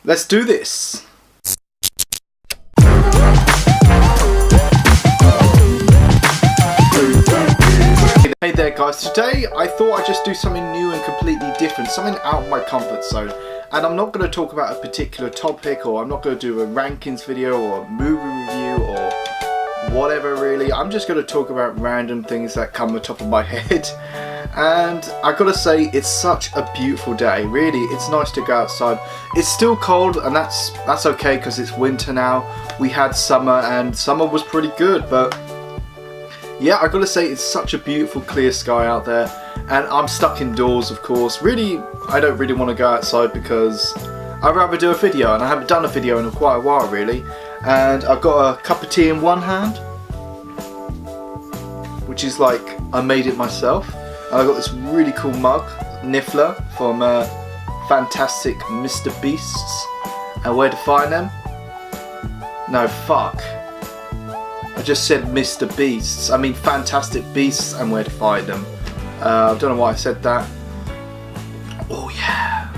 Let's do this. Hey there guys, today I thought I'd just do something new and completely different, something out of my comfort zone. And I'm not going to talk about a particular topic, or I'm not going to do a rankings video or a movie review or whatever really. I'm just going to talk about random things that come on the top of my head. And I gotta say, it's such a beautiful day. Really, it's nice to go outside. It's still cold, and that's okay because it's winter now. We had summer, and summer was pretty good, but yeah, I gotta say, it's such a beautiful clear sky out there, and I'm stuck indoors, of course. Really, I don't really want to go outside because I'd rather do a video, and I haven't done a video in quite a while really. And I've got a cup of tea in one hand, which is like I made it myself. And I got this really cool mug, Niffler, from Fantastic Mr. Beasts. And where to find them? No, fuck. I just said Mr. Beasts. I mean Fantastic Beasts and where to find them. I don't know why I said that. Oh yeah.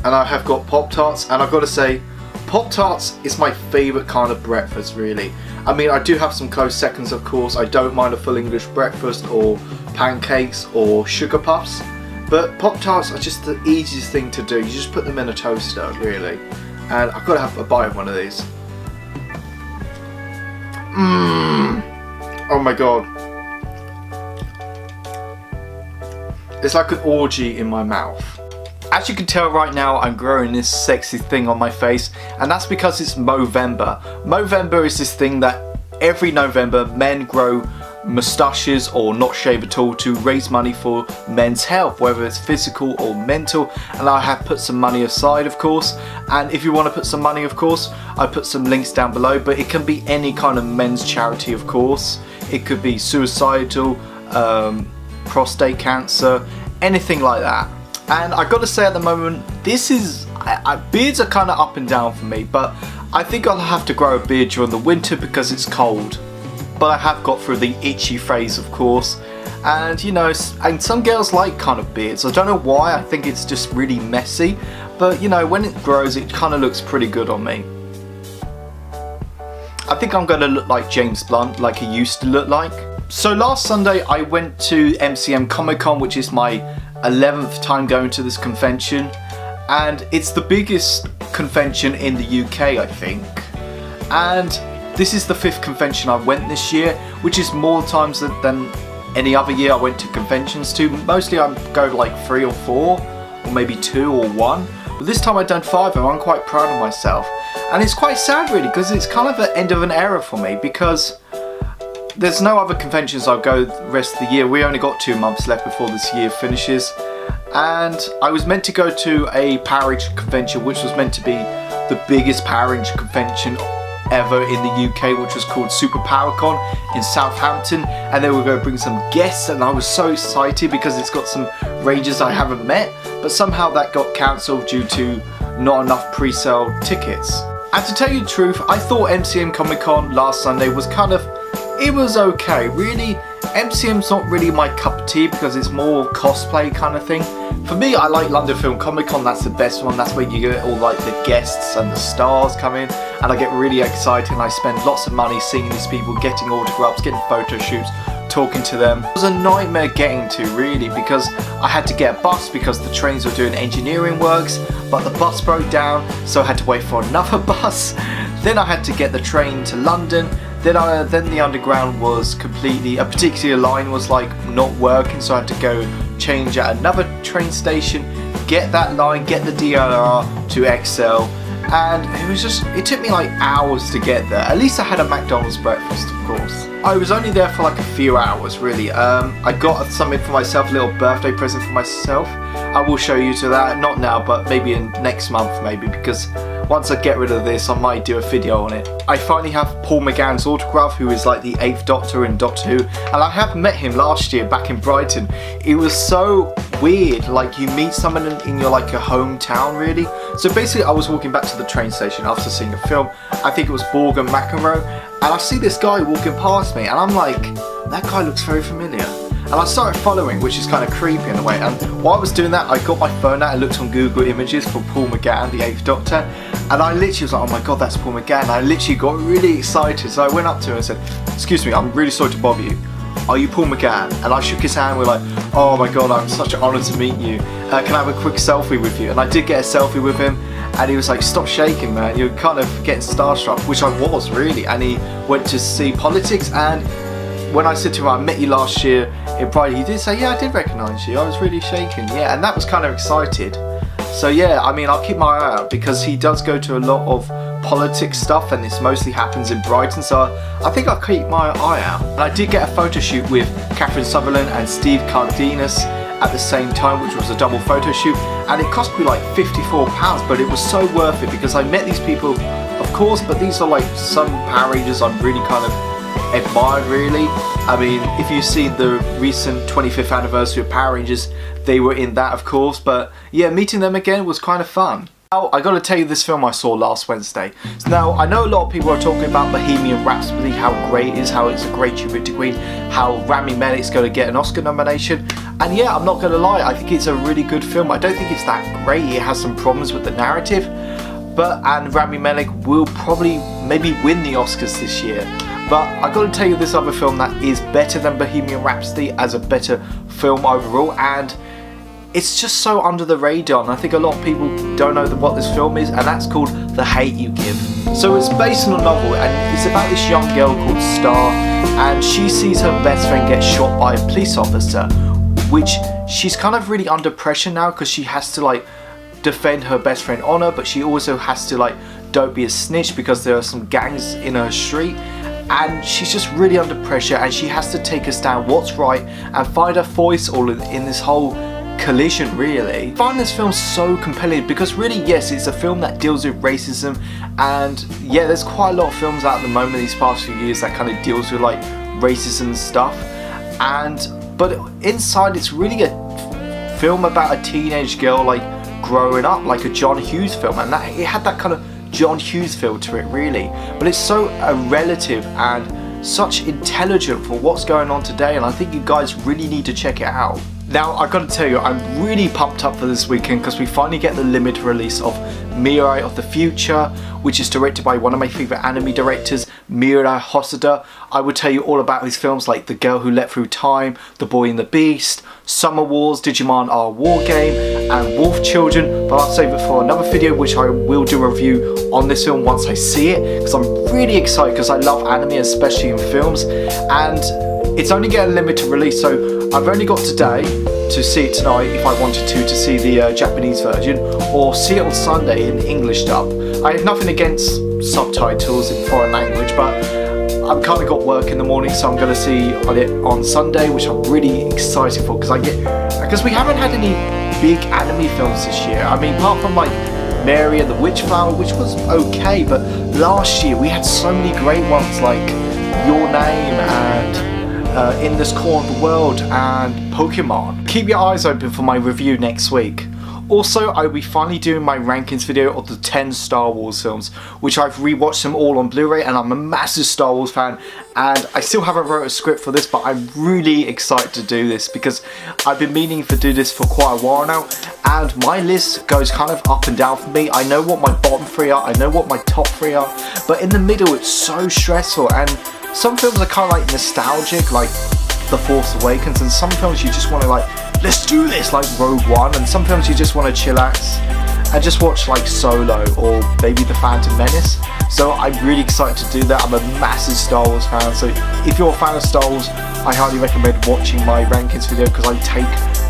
And I have got Pop-Tarts, and I've got to say, Pop-Tarts is my favourite kind of breakfast really. I mean, I do have some close seconds of course. I don't mind a full English breakfast or pancakes or sugar puffs, but Pop-Tarts are just the easiest thing to do. You just put them in a toaster really, and I've got to have a bite of one of these. Oh my god, it's like an orgy in my mouth. As you can tell right now, I'm growing this sexy thing on my face, and that's because it's Movember. Movember is this thing that every November men grow moustaches or not shave at all to raise money for men's health, whether it's physical or mental. And I have put some money aside of course, and if you want to put some money of course, I put some links down below, but it can be any kind of men's charity of course. It could be suicidal, prostate cancer, anything like that. And I gotta say at the moment, this is, beards are kind of up and down for me, but I think I'll have to grow a beard during the winter because it's cold. But I have got through the itchy phase of course, and you know, and some girls like kind of beards. I don't know why, I think it's just really messy, but you know, when it grows it kind of looks pretty good on me. I think I'm going to look like James Blunt, like he used to look like. So last Sunday I went to MCM Comic Con, which is my 11th time going to this convention, and it's the biggest convention in the UK I think, and this is the 5th convention I went this year, which is more times than any other year I went to conventions to. Mostly I go like 3 or 4, or maybe 2 or 1, but this time I've done 5 and I'm quite proud of myself. And it's quite sad really, because it's kind of the end of an era for me, because there's no other conventions I'll go the rest of the year. We only got 2 months left before this year finishes, and I was meant to go to a Power Ranger convention, which was meant to be the biggest Power Ranger convention ever in the UK, which was called Super Power Con in Southampton, and they were going to bring some guests, and I was so excited because it's got some Rangers I haven't met, but somehow that got cancelled due to not enough pre-sale tickets. And to tell you the truth, I thought MCM Comic Con last Sunday was kind of, it was okay. Really, MCM's not really my cup of tea because it's more cosplay kind of thing. For me, I like London Film Comic Con, that's the best one. That's where you get all like the guests and the stars come in, and I get really excited and I spend lots of money seeing these people, getting autographs, getting photo shoots, talking to them. It was a nightmare getting to really, because I had to get a bus because the trains were doing engineering works, but the bus broke down, so I had to wait for another bus. Then I had to get the train to London. Then the underground was completely, a particular line was like not working, so I had to go change at another train station, get that line, get the DLR to XL, and it was just, it took me like hours to get there. At least I had a McDonald's breakfast of course. I was only there for like a few hours really. I got something for myself, a little birthday present for myself. I will show you to that, not now but maybe in next month maybe, because once I get rid of this I might do a video on it. I finally have Paul McGann's autograph, who is like the 8th Doctor in Doctor Who, and I have met him last year back in Brighton. It was so weird, like you meet someone in your like your hometown really. So basically I was walking back to the train station after seeing a film, I think it was Borg and McEnroe, and I see this guy walking past me and I'm like, that guy looks very familiar. and I started following, which is kind of creepy in a way. And while I was doing that, I got my phone out and looked on Google Images for Paul McGann, the 8th Doctor, and I literally was like, oh my god, that's Paul McGann. I literally got really excited, so I went up to him and said, excuse me, I'm really sorry to bother you. Are you Paul McGann? And I shook his hand. We're like, oh my god, I'm such an honour to meet you. Can I have a quick selfie with you? And I did get a selfie with him, and he was like, stop shaking, man. You're kind of getting starstruck, which I was really. And he went to see Politics, and when I said to him, I met you last year in Pride, he did say, yeah, I did recognise you. I was really shaking, yeah, and that was kind of excited. So yeah, I mean, I'll keep my eye out, because he does go to a lot of politics stuff, and this mostly happens in Brighton, so I think I'll keep my eye out. And I did get a photo shoot with Catherine Sutherland and Steve Cardenas at the same time, which was a double photo shoot, and it cost me like £54, but it was so worth it, because I met these people, of course, but these are like some Power Rangers I'm really kind of admired, really. I mean, if you see the recent 25th anniversary of Power Rangers, they were in that, of course, but yeah, meeting them again was kind of fun. Now, I gotta tell you this film I saw last Wednesday. Now, I know a lot of people are talking about Bohemian Rhapsody, how great it is, how it's a great tribute to Queen, how Rami Malek's gonna get an Oscar nomination, and yeah, I'm not gonna lie, I think it's a really good film. I don't think it's that great, it has some problems with the narrative, and Rami Malek will probably maybe win the Oscars this year. But I gotta tell you this other film that is better than Bohemian Rhapsody as a better film overall, and it's just so under the radar, and I think a lot of people don't know what this film is, and that's called The Hate You Give. So it's based on a novel, and it's about this young girl called Star, and she sees her best friend get shot by a police officer, which she's kind of really under pressure now, because she has to like defend her best friend Honor, but she also has to like don't be a snitch, because there are some gangs in her street, and she's just really under pressure, and she has to take a stand what's right and find her voice all in this whole collision, really. I find this film so compelling, because really, yes, it's a film that deals with racism, and yeah, there's quite a lot of films out at the moment these past few years that kind of deals with like racism and stuff, but inside it's really a film about a teenage girl like growing up, like a John Hughes film, and that it had that kind of John Hughes feel to it, really, but it's so relative and such intelligent for what's going on today, and I think you guys really need to check it out. Now, I gotta tell you, I'm really pumped up for this weekend, because we finally get the limited release of Mirai of the Future, which is directed by one of my favourite anime directors, Mirai Hosoda. I would tell you all about his films like The Girl Who Leapt Through Time, The Boy and the Beast, Summer Wars, Digimon R War Game, and Wolf Children, but I'll save it for another video, which I will do a review on this film once I see it, because I'm really excited, because I love anime, especially in films, and it's only getting a limited release, so I've only got today to see it tonight if I wanted to see the Japanese version, or see it on Sunday in English dub. I have nothing against subtitles in foreign language, but I've kind of got work in the morning, so I'm going to see it on Sunday, which I'm really excited for, because we haven't had any big anime films this year. I mean, apart from like Mary and the Witchflower, which was okay, but last year we had so many great ones like Your Name and In This Corner of the World and Pokemon. Keep your eyes open for my review next week. Also, I will be finally doing my rankings video of the 10 Star Wars films, which I've rewatched them all on Blu-ray, and I'm a massive Star Wars fan, and I still haven't wrote a script for this, but I'm really excited to do this, because I've been meaning to do this for quite a while now, and my list goes kind of up and down for me. I know what my bottom 3 are, I know what my top 3 are, but in the middle it's so stressful, and some films are kind of like nostalgic, like The Force Awakens, and some films you just want to like, let's do this, like Rogue One, and some films you just want to chillax and just watch like Solo or maybe The Phantom Menace. So I'm really excited to do that. I'm a massive Star Wars fan, so if you're a fan of Star Wars, I highly recommend watching my rankings video, because I take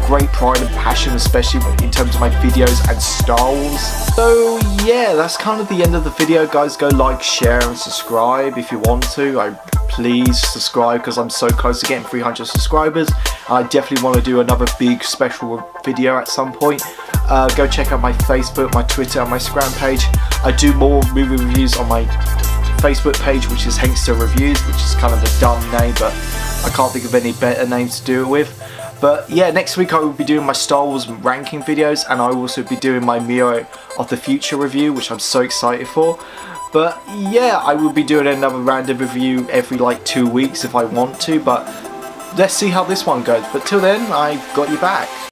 great pride and passion, especially in terms of my videos and Star Wars. So yeah, that's kind of the end of the video, guys. Go like, share and subscribe if you want to. Please subscribe, because I'm so close to getting 300 subscribers, and I definitely want to do another big special video at some point. Go check out my Facebook, my Twitter and my Instagram page. I do more movie reviews on my Facebook page, which is Hankster Reviews, which is kind of a dumb name, but I can't think of any better names to do it with. But yeah, next week I will be doing my Star Wars ranking videos, and I will also be doing my Mirai of the Future review, which I'm so excited for. But yeah, I will be doing another random review every like 2 weeks if I want to, but let's see how this one goes. But till then, I got you back.